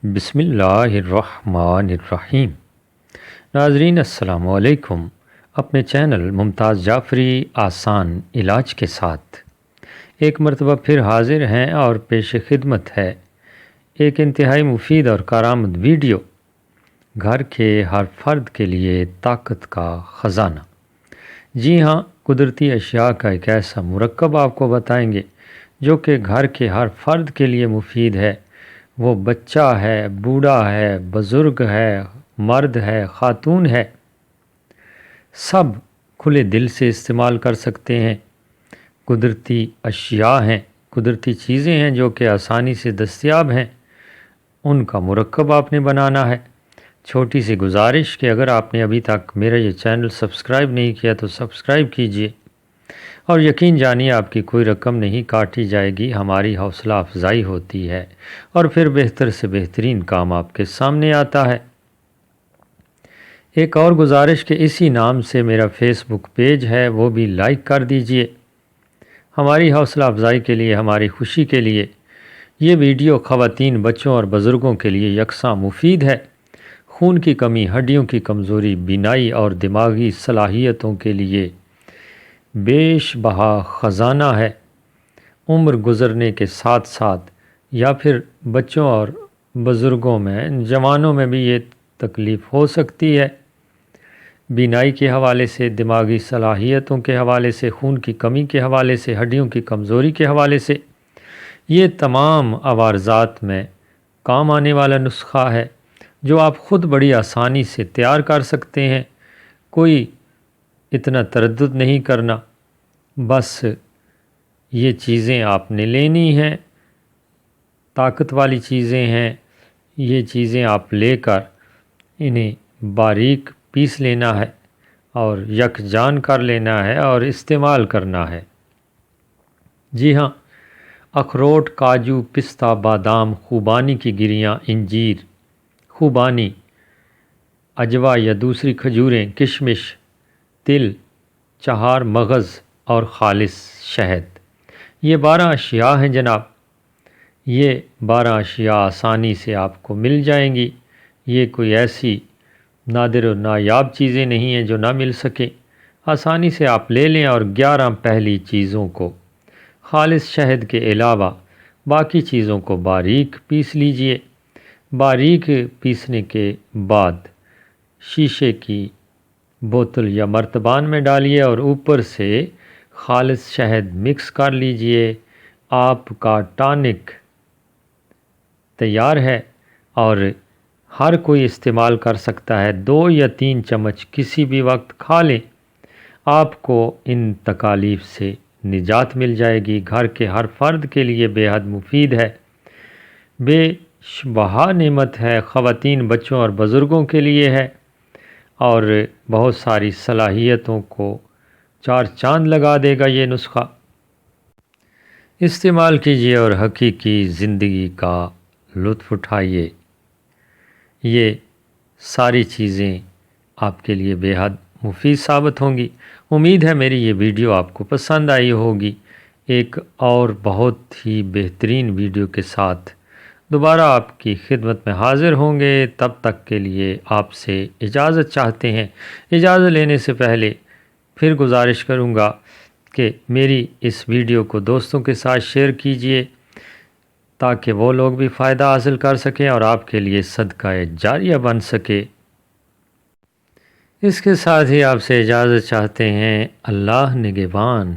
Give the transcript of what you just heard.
بسم اللہ الرحمن الرحیم۔ ناظرین السلام علیکم۔ اپنے چینل ممتاز جعفری آسان علاج کے ساتھ ایک مرتبہ پھر حاضر ہیں اور پیش خدمت ہے ایک انتہائی مفید اور کارآمد ویڈیو، گھر کے ہر فرد کے لیے طاقت کا خزانہ۔ جی ہاں، قدرتی اشیاء کا ایک ایسا مرکب آپ کو بتائیں گے جو کہ گھر کے ہر فرد کے لیے مفید ہے، وہ بچہ ہے، بوڑھا ہے، بزرگ ہے، مرد ہے، خاتون ہے، سب کھلے دل سے استعمال کر سکتے ہیں۔ قدرتی اشیاء ہیں، قدرتی چیزیں ہیں جو کہ آسانی سے دستیاب ہیں، ان کا مرکب آپ نے بنانا ہے۔ چھوٹی سی گزارش کہ اگر آپ نے ابھی تک میرا یہ چینل سبسکرائب نہیں کیا تو سبسکرائب کیجئے، اور یقین جانیے آپ کی کوئی رقم نہیں کاٹی جائے گی، ہماری حوصلہ افزائی ہوتی ہے اور پھر بہتر سے بہترین کام آپ کے سامنے آتا ہے۔ ایک اور گزارش کہ اسی نام سے میرا فیس بک پیج ہے، وہ بھی لائک کر دیجئے، ہماری حوصلہ افزائی کے لیے، ہماری خوشی کے لیے۔ یہ ویڈیو خواتین، بچوں اور بزرگوں کے لیے یکساں مفید ہے۔ خون کی کمی، ہڈیوں کی کمزوری، بینائی اور دماغی صلاحیتوں کے لیے بیش بہا خزانہ ہے۔ عمر گزرنے کے ساتھ ساتھ یا پھر بچوں اور بزرگوں میں، جوانوں میں بھی یہ تکلیف ہو سکتی ہے۔ بینائی کے حوالے سے، دماغی صلاحیتوں کے حوالے سے، خون کی کمی کے حوالے سے، ہڈیوں کی کمزوری کے حوالے سے، یہ تمام عوارضات میں کام آنے والا نسخہ ہے جو آپ خود بڑی آسانی سے تیار کر سکتے ہیں۔ کوئی اتنا تردد نہیں کرنا، بس یہ چیزیں آپ نے لینی ہیں، طاقت والی چیزیں ہیں، یہ چیزیں آپ لے کر انہیں باریک پیس لینا ہے اور یکجان کر لینا ہے اور استعمال کرنا ہے۔ جی ہاں، اخروٹ، کاجو، پستہ، بادام، خوبانی کی گریاں، انجیر، خوبانی، عجوا یا دوسری کھجوریں، کشمش، تل، چہار مغز اور خالص شہد، یہ 12 اشیاء ہیں جناب۔ یہ 12 اشیاء آسانی سے آپ کو مل جائیں گی، یہ کوئی ایسی نادر و نایاب چیزیں نہیں ہیں جو نہ مل سکیں، آسانی سے آپ لے لیں اور 11 پہلی چیزوں کو خالص شہد کے علاوہ باقی چیزوں کو باریک پیس لیجئے۔ باریک پیسنے کے بعد شیشے کی بوتل یا مرتبان میں ڈالیے اور اوپر سے خالص شہد مکس کر لیجئے۔ آپ کا ٹانک تیار ہے اور ہر کوئی استعمال کر سکتا ہے۔ 2 یا 3 چمچ کسی بھی وقت کھا لیں، آپ کو ان تکالیف سے نجات مل جائے گی۔ گھر کے ہر فرد کے لیے بے حد مفید ہے، بے بہا نعمت ہے، خواتین، بچوں اور بزرگوں کے لیے ہے، اور بہت ساری صلاحیتوں کو 4 چاند لگا دے گا یہ نسخہ۔ استعمال کیجیے اور حقیقی زندگی کا لطف اٹھائیے۔ یہ ساری چیزیں آپ کے لیے بے حد مفید ثابت ہوں گی۔ امید ہے میری یہ ویڈیو آپ کو پسند آئی ہوگی۔ ایک اور بہت ہی بہترین ویڈیو کے ساتھ دوبارہ آپ کی خدمت میں حاضر ہوں گے۔ تب تک کے لیے آپ سے اجازت چاہتے ہیں۔ اجازت لینے سے پہلے پھر گزارش کروں گا کہ میری اس ویڈیو کو دوستوں کے ساتھ شیئر کیجئے تاکہ وہ لوگ بھی فائدہ حاصل کر سکیں اور آپ کے لیے صدقہ جاریہ بن سکے۔ اس کے ساتھ ہی آپ سے اجازت چاہتے ہیں۔ اللہ نگہبان۔